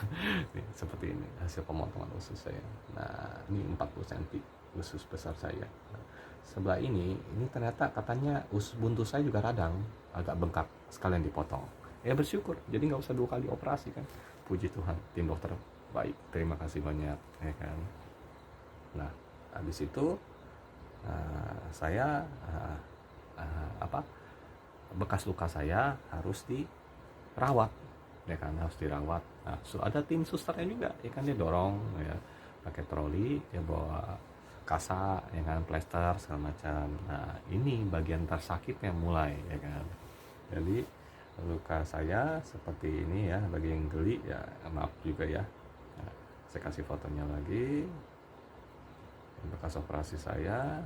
nih, seperti ini hasil pemotongan usus saya. Nah, ini 40 cm usus besar saya. Nah, sebelah ini ternyata katanya usus buntu saya juga radang, agak bengkak, sekalian dipotong. Ya bersyukur, jadi nggak usah 2 kali operasi kan. Puji Tuhan, tim dokter baik, terima kasih banyak, ya kan. Nah, habis itu saya bekas luka saya harus dirawat, ya kan, harus dirawat. Nah, ada tim susternya juga, ya kan, dia dorong, ya, pakai troli, dia bawa kasa, ya kan, plester segala macam. Nah, ini bagian tersakitnya mulai, ya kan. Jadi luka saya seperti ini ya, bagian geli ya, maaf juga ya. Nah, saya kasih fotonya lagi, bekas operasi saya.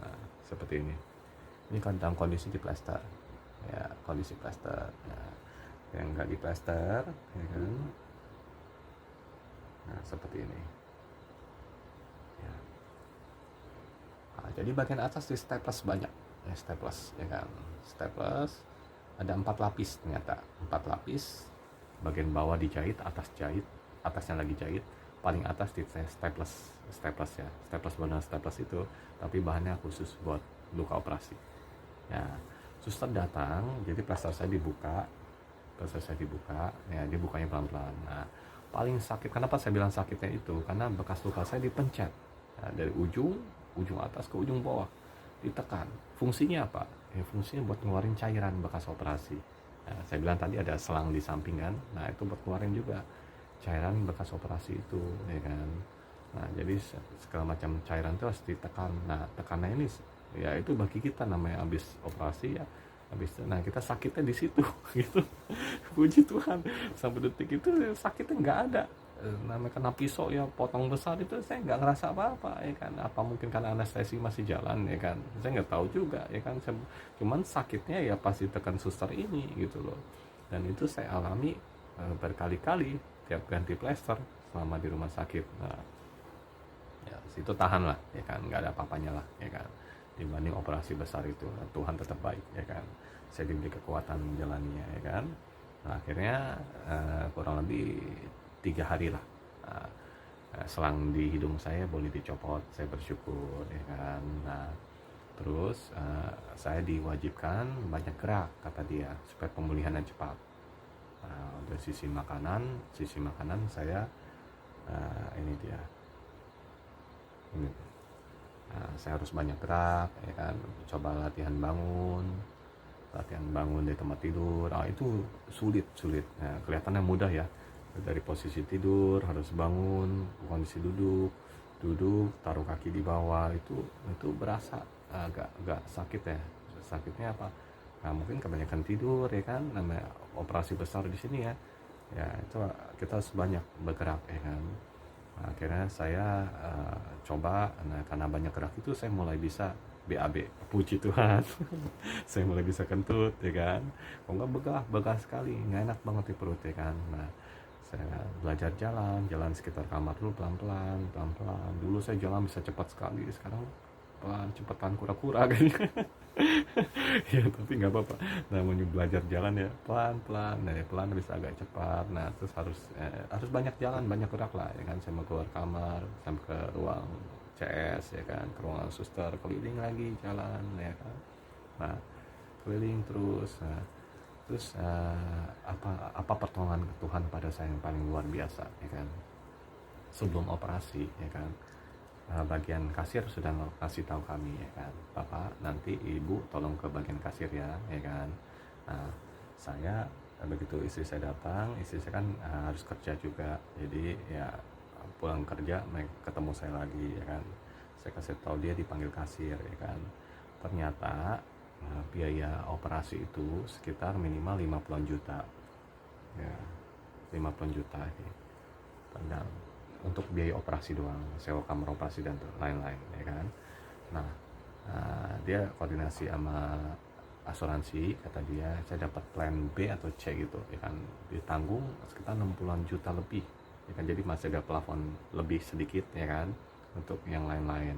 Nah, seperti ini kan dalam kondisi di plester, ya, kondisi plester. Nah, yang nggak di plester, ya kan, nah seperti ini ya. Nah, jadi bagian atas di staples banyak ya, staples, ya kan, staples ada 4 lapis, ternyata 4 lapis. Bagian bawah dijahit, atas jahit, atasnya lagi jahit, paling atas di staples ya, staples benar staples itu, tapi bahannya khusus buat luka operasi. Ya, suster datang, jadi plester saya dibuka, pas saya dibuka, ya dia bukanya pelan-pelan. Nah, paling sakit, kenapa saya bilang sakitnya itu, karena bekas luka saya dipencet. Nah, dari ujung atas ke ujung bawah ditekan. Fungsinya apa? Ya, fungsinya buat ngeluarin cairan bekas operasi. Nah, saya bilang tadi ada selang di samping kan, nah itu buat ngeluarin juga cairan bekas operasi itu, ya kan. Nah, jadi segala macam cairan itu harus ditekan. Nah, tekannya ini ya itu bagi kita namanya habis operasi ya, habis nah kita sakitnya di situ gitu. Puji Tuhan, sampai detik itu sakitnya nggak ada. Namanya kena pisau ya potong besar itu saya nggak ngerasa apa-apa, ya kan. Apa mungkin karena anestesi masih jalan, ya kan, saya nggak tahu juga, ya kan. Cuman sakitnya ya pasti tekan suster ini gitu loh. Dan itu saya alami berkali-kali tiap ganti plester selama di rumah sakit. Nah, ya situ tahan lah, ya kan, nggak ada apa-apanya lah, ya kan, dibanding operasi besar itu. Nah, Tuhan tetap baik, ya kan, saya diberi kekuatan menjalaninya, ya kan. Nah, akhirnya kurang lebih 3 hari lah, selang di hidung saya boleh dicopot, saya bersyukur, ya kan. Nah, terus saya diwajibkan banyak gerak kata dia supaya pemulihannya cepat. Dari sisi makanan saya ini dia ini. Nah, saya harus banyak gerak, ya kan, coba latihan bangun dari tempat tidur. Itu sulit. Nah, kelihatannya mudah ya, dari posisi tidur harus bangun, kondisi duduk taruh kaki di bawah, itu berasa agak sakit ya. Sakitnya apa? Nah, mungkin kebanyakan tidur, ya kan, namanya operasi besar di sini ya itu kita harus banyak bergerak, ya kan. Nah, akhirnya saya coba, nah karena banyak gerak itu saya mulai bisa BAB, puji Tuhan. Saya mulai bisa kentut, ya kan. Kok nggak begah sekali, nggak enak banget di perut, ya kan. Nah, saya belajar jalan sekitar kamar dulu pelan-pelan. Dulu saya jalan bisa cepat sekali, sekarang pelan, cepetan kura-kura kayaknya. Ya tapi nggak apa-apa, namanya belajar jalan ya pelan-pelan. Nah, pelan bisa agak cepat. Nah, terus harus banyak jalan, banyak gerak lah, ya kan. Saya mau keluar kamar sampai ke ruang CS, ya kan, ke ruangan suster, keliling lagi jalan, ya kan. Nah, keliling terus. Nah, terus apa pertolongan Tuhan pada saya yang paling luar biasa, ya kan. Sebelum operasi, ya kan, bagian kasir sudah kasih tahu kami, ya kan, Bapak nanti Ibu tolong ke bagian kasir ya kan. Nah, saya begitu istri saya datang, istri saya kan harus kerja juga, jadi ya pulang kerja ketemu saya lagi, ya kan. Saya kasih tahu dia dipanggil kasir, ya kan. Ternyata biaya operasi itu sekitar minimal 50 juta ya, 50 juta ini. Dan untuk biaya operasi doang, sewa kamar operasi dan lain-lain, ya kan. Nah, dia koordinasi sama asuransi, kata dia saya dapat plan B atau C gitu, ya kan, ditanggung sekitar 60 juta lebih, ya kan. Jadi masih ada plafon lebih sedikit, ya kan, untuk yang lain-lain.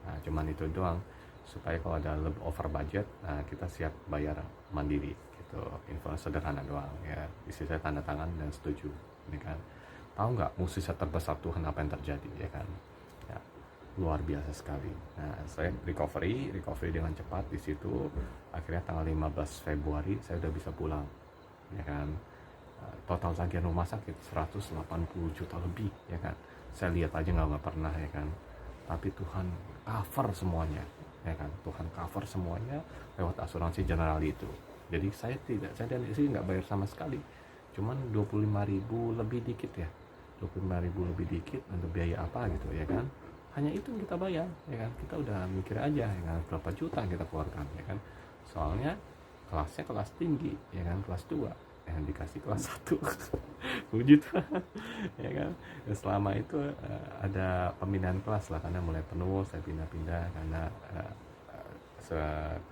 Nah, cuman itu doang, supaya kalau ada over budget, nah kita siap bayar mandiri gitu. Info sederhana doang ya, istri saya tanda tangan dan setuju, ya kan. Tahu nggak mukjizat terbesar Tuhan apa yang terjadi, ya kan. Ya, luar biasa sekali. Nah, saya recovery dengan cepat di situ. Akhirnya tanggal 15 Februari saya udah bisa pulang, ya kan. Total tagihan rumah sakit 180 juta lebih, ya kan. Saya lihat aja nggak pernah, ya kan. Tapi Tuhan cover semuanya, ya kan. Tuhan cover semuanya lewat asuransi general itu. Jadi saya dan istri nggak bayar sama sekali, cuman 25.000 lebih dikit ya, 25.000 lebih dikit untuk biaya apa gitu, ya kan. Hanya itu yang kita bayar, ya kan. Kita udah mikir aja, ya kan, berapa juta yang kita keluarkan, ya kan. Soalnya kelasnya kelas tinggi, ya kan, kelas 2 yang dikasih kelas 1. Puji Tuhan, ya kan. Dan selama itu ada pemindahan kelas lah, karena mulai penuh saya pindah-pindah, karena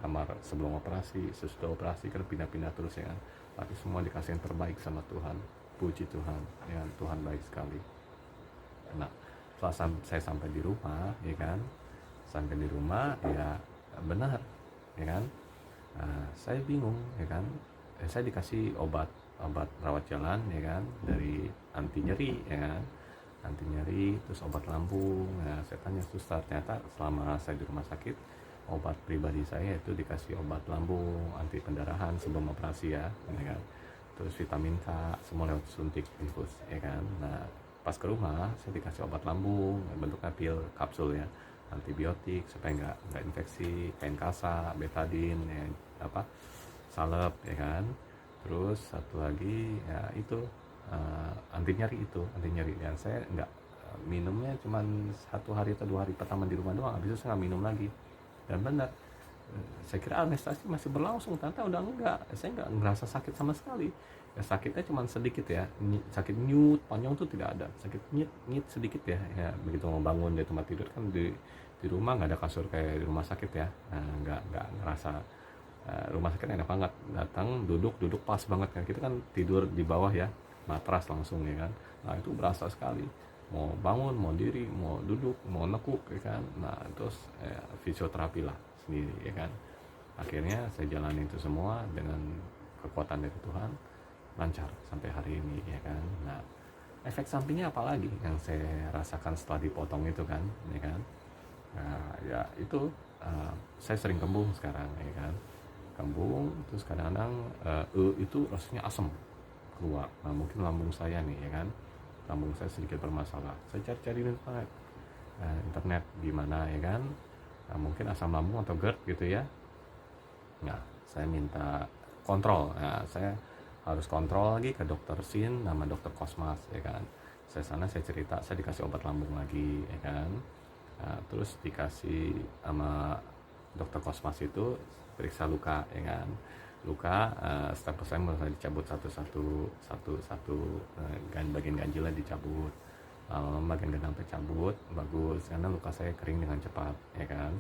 kamar sebelum operasi, sesudah operasi kan pindah-pindah terus, ya kan. Tapi semua dikasih yang terbaik sama Tuhan. Puji Tuhan, ya, Tuhan baik sekali. Nah, setelah saya sampai di rumah, ya kan, ya benar, ya kan. Saya bingung, ya kan. Saya dikasih obat rawat jalan, ya kan, dari anti nyeri, ya kan, anti nyeri, terus obat lambung. Nah, saya tanya suster, ternyata selama saya di rumah sakit, obat pribadi saya itu dikasih obat lambung anti pendarahan sebelum operasi, ya kan. terus vitamin K semua lewat suntik infus ya kan. Nah pas ke rumah saya dikasih obat lambung bentuknya pil kapsul ya, antibiotik supaya nggak infeksi, kain kasa, betadine ya, apa salep ya kan. Terus satu lagi ya itu anti nyeri dan saya nggak minumnya cuman 1 hari atau 2 hari pertama di rumah doang, habis itu saya nggak minum lagi. Dan benar, saya kira anestesi masih berlangsung, ternyata udah enggak, saya nggak ngerasa sakit sama sekali ya. Sakitnya cuma sedikit ya, sakit nyut panjang tuh tidak ada, sakit nyit sedikit ya. Ya begitu mau bangun dari tempat tidur kan, di rumah nggak ada kasur kayak di rumah sakit ya. Nah, nggak ngerasa. Rumah sakit enak banget, datang duduk pas banget kan, kita kan tidur di bawah ya, matras langsung ya kan. Nah itu berasa sekali, mau bangun, mau diri, mau duduk, mau nekuk ya kan. Nah terus fisioterapi lah sendiri ya kan. Akhirnya saya jalani itu semua dengan kekuatan dari Tuhan, lancar sampai hari ini ya kan. Nah efek sampingnya apa lagi yang saya rasakan setelah dipotong itu kan ya kan. Nah ya itu saya sering kembung sekarang ya kan, kembung. Terus kadang-kadang itu rasanya asam keluar. Nah mungkin lambung saya nih ya kan, lambung saya sedikit bermasalah. Saya cari-cari di internet gimana ya kan. Nah, mungkin asam lambung atau GERD gitu ya. Nah saya minta kontrol. Nah, saya harus kontrol lagi ke dokter Sin, nama dokter Kosmas ya kan. Saya cerita, saya dikasih obat lambung lagi ya kan. Nah, terus dikasih sama dokter Kosmas itu periksa luka ya kan. Luka step saya mulai dicabut satu bagian ganjilnya dicabut, bagian gedang tercabut, bagus karena luka saya kering dengan cepat ya kan.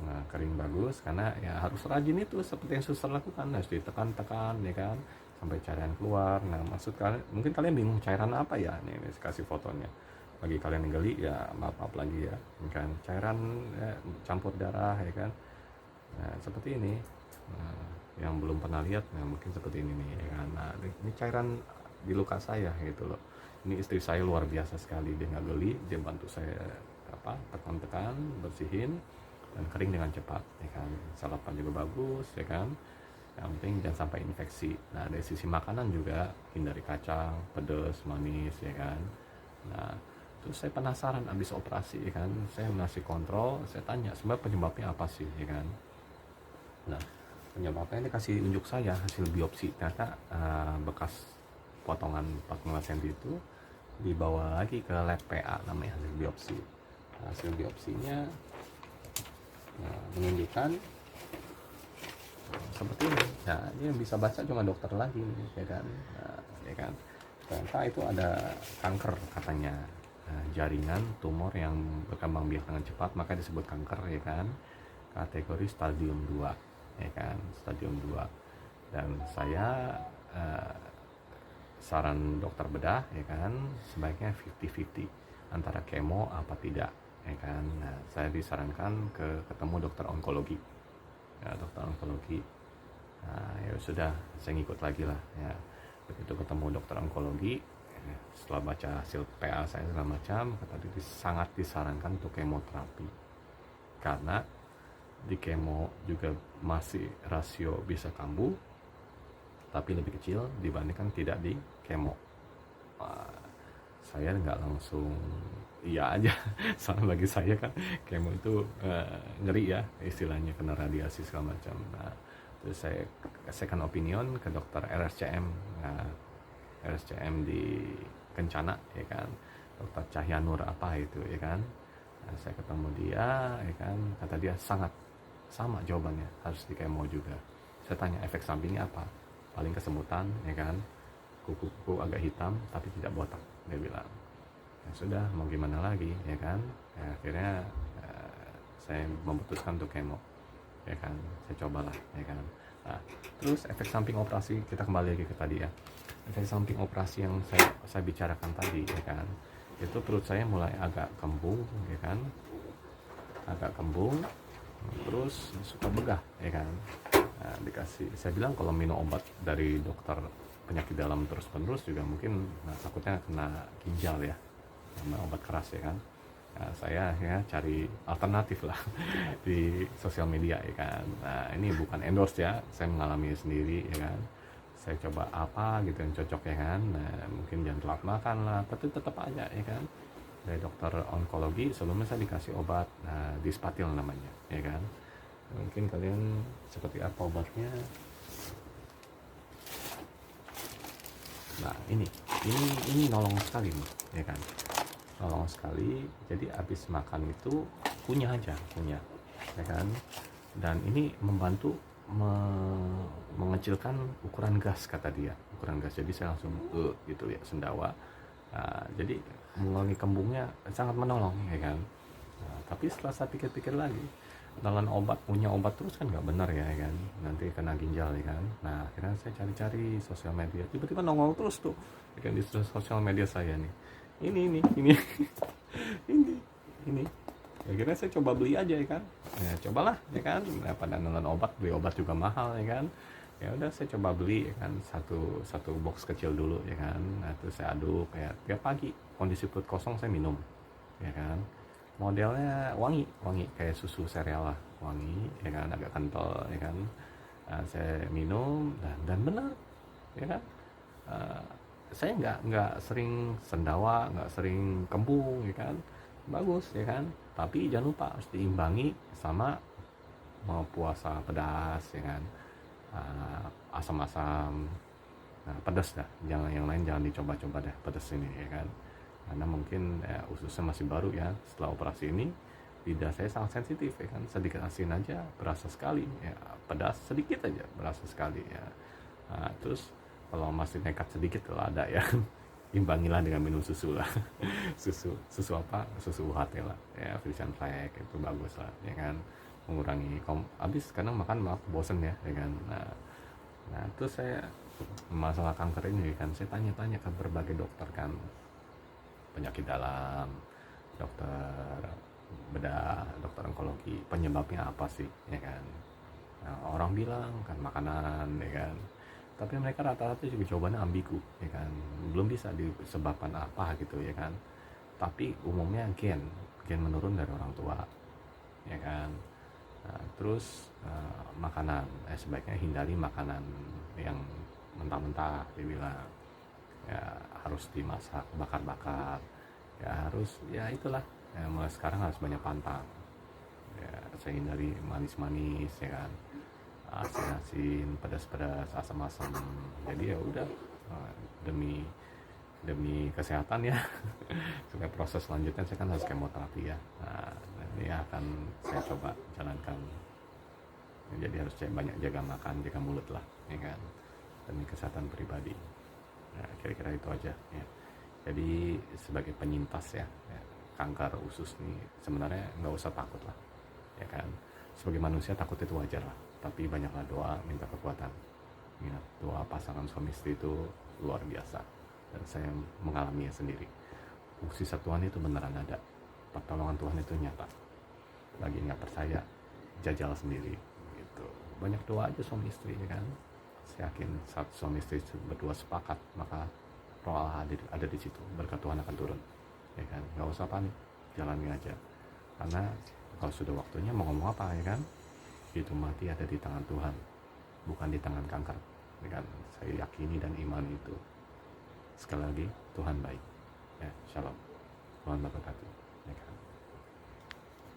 Nah kering bagus karena ya harus rajin itu seperti yang suster lakukan, harus ditekan-tekan ya kan sampai cairan keluar. Nah maksud kalian, mungkin kalian bingung cairan apa ya, nih kasih fotonya bagi kalian yang geli ya, maaf lagi ya kan, cairan campur darah ya kan. Nah seperti ini. Nah, yang belum pernah lihat, nah mungkin seperti ini nih ya kan. Nah ini cairan di luka saya gitu loh. Ini istri saya luar biasa sekali, dia nggak geli, dia bantu saya tekan-tekan, bersihin dan kering dengan cepat ya kan. Sarapan juga bagus ya kan, yang penting jangan sampai infeksi. Nah dari sisi makanan juga hindari kacang, pedas, manis ya kan. Nah terus saya penasaran abis operasi ya kan, saya masih kontrol, saya tanya sebab penyebabnya apa sih ya kan. Nah penyebabnya ini kasih unjuk saya hasil biopsi, ternyata bekas potongan 45 cm itu dibawa lagi ke lab PA, namanya hasil biopsi. Hasil biopsinya menunjukkan seperti ini. Nah ini yang bisa baca cuma dokter lagi ya kan. Nah, ya kan ternyata itu ada kanker katanya, jaringan tumor yang berkembang biak dengan cepat, maka disebut kanker ya kan, kategori stadium 2 ya kan, stadium 2. Dan saya saran dokter bedah ya kan, sebaiknya 50-50 antara kemo apa tidak ya kan. Nah, saya disarankan ketemu dokter onkologi ya, dokter onkologi. Nah, ya sudah, saya ngikut lagi lah ya. Begitu ketemu dokter onkologi, setelah baca hasil PA saya segala macam, kata dia sangat disarankan untuk kemoterapi karena di kemo juga masih rasio bisa kambuh tapi lebih kecil dibandingkan tidak di kemo. Saya nggak langsung iya aja soalnya bagi saya kan kemo itu ngeri ya istilahnya, kena radiasi segala macam. Nah terus saya second opinion ke dokter RSCM. Nah, RSCM di Kencana ya kan, dokter Cahyanur apa itu ya kan. Nah, saya ketemu dia ya kan, kata dia sangat sama jawabannya, harus di kemo juga. Saya tanya efek sampingnya apa, paling kesemutan ya kan, kuku agak hitam tapi tidak botak, dia bilang. Ya sudah, mau gimana lagi ya kan. Ya, akhirnya saya memutuskan untuk kemo ya kan, saya cobalah ya kan. Nah terus efek samping operasi, kita kembali lagi ke tadi ya, efek samping operasi yang saya bicarakan tadi ya kan, itu perut saya mulai agak kembung ya kan, agak kembung, terus suka begah ya kan. Nah, dikasih, saya bilang kalau minum obat dari dokter penyakit dalam terus-menerus juga mungkin takutnya kena ginjal ya, sama obat keras ya kan. Nah, saya ya cari alternatif lah di sosial media ya kan. Nah ini bukan endorse ya, saya mengalami sendiri ya kan. saya coba apa gitu yang cocok ya kan. Nah, mungkin jangan telat makan lah, tapi tetap aja ya kan. Dari dokter onkologi sebelumnya saya dikasih obat, Dispatil namanya ya kan. Mungkin kalian seperti apa obatnya. Nah, ini nolong sekali nih ya kan, nolong sekali. Jadi habis makan itu kunyah aja, kunyah ya kan. Dan ini membantu mengecilkan ukuran gas, kata dia, ukuran gas. Jadi saya langsung gitu ya, sendawa. Jadi mengurangi kembungnya sangat menolong ya kan. Tapi setelah saya pikir-pikir lagi, nelan obat, punya obat terus kan nggak benar ya kan, nanti kena ginjal ya kan. Nah, akhirnya saya cari-cari sosial media, tiba-tiba nongol terus tuh ya kan di sosial media saya nih, ini ini ini. Akhirnya saya coba beli aja ya kan, ya cobalah ya kan. Nah, pada nelan obat, beli obat juga mahal ya kan. Ya udah, saya coba beli ya kan, satu box kecil dulu ya kan. Nah, terus saya aduk kayak tiap pagi, kondisi perut kosong saya minum ya kan. Modelnya wangi kayak susu sereal lah, wangi ya kan, agak kental ya kan. Saya minum dan benar ya kan. Saya nggak sering sendawa, nggak sering kembung ya kan, bagus ya kan. Tapi jangan lupa harus diimbangi sama mau puasa pedas ya kan, asam-asam. Nah, pedas dah, jangan yang lain, jangan dicoba-coba deh pedas ini ya kan. Karena mungkin ususnya masih baru ya, setelah operasi ini lidah saya sangat sensitif ya kan, sedikit asin aja berasa sekali ya, pedas sedikit aja berasa sekali ya. Nah, terus kalau masih nekat sedikit kalau ada ya imbangilah dengan minum susu lah. susu apa, susu UHT lah ya, Frisian Flag itu bagus lah ya kan, mengurangi habis kadang makan maaf bosen ya kan. Nah terus saya masalah kanker ini kan, saya tanya-tanya ke berbagai dokter kan, penyakit dalam, dokter bedah, dokter onkologi, penyebabnya apa sih ya kan. Nah, orang bilang kan makanan ya kan, tapi mereka rata-rata juga jawabannya ambigu ya kan, belum bisa disebabkan apa gitu ya kan. Tapi umumnya gen menurun dari orang tua ya kan. Nah, terus makanan, sebaiknya hindari makanan yang mentah-mentah, dibilang ya harus dimasak, bakar-bakar ya, harus ya itulah ya, mulai sekarang harus banyak pantang ya. Saya hindari manis-manis ya kan, asin-asin, pedas-pedas, asam-asam. Jadi ya udah, demi kesehatan ya. Supaya proses selanjutnya saya kan harus kemoterapi ya. Nah, ini akan saya coba jalankan. Jadi harus banyak jaga makan, jaga mulut lah ya kan, demi kesehatan pribadi. Nah, kira-kira itu aja ya. Jadi sebagai penyintas ya, kanker usus nih sebenarnya nggak usah takut lah ya kan. Sebagai manusia takut itu wajar lah, tapi banyaklah doa, minta kekuatan. Ingat, doa pasangan suami istri itu luar biasa, dan saya mengalaminya sendiri. Fungsi Tuhan itu beneran ada, pertolongan Tuhan itu nyata. Bagi nggak percaya, jajal sendiri gitu. Banyak doa aja suami istri ya kan. Saya yakin saat suami istri berdua sepakat, maka roh Allah ada di situ, berkat Tuhan akan turun ya kan. Nggak usah panik, jalani aja. Karena kalau sudah waktunya mau ngomong apa ya kan, itu mati ada di tangan Tuhan, bukan di tangan kanker ya kan. Saya yakini dan iman itu. Sekali lagi, Tuhan baik ya. Shalom, Tuhan memberkati ya kan.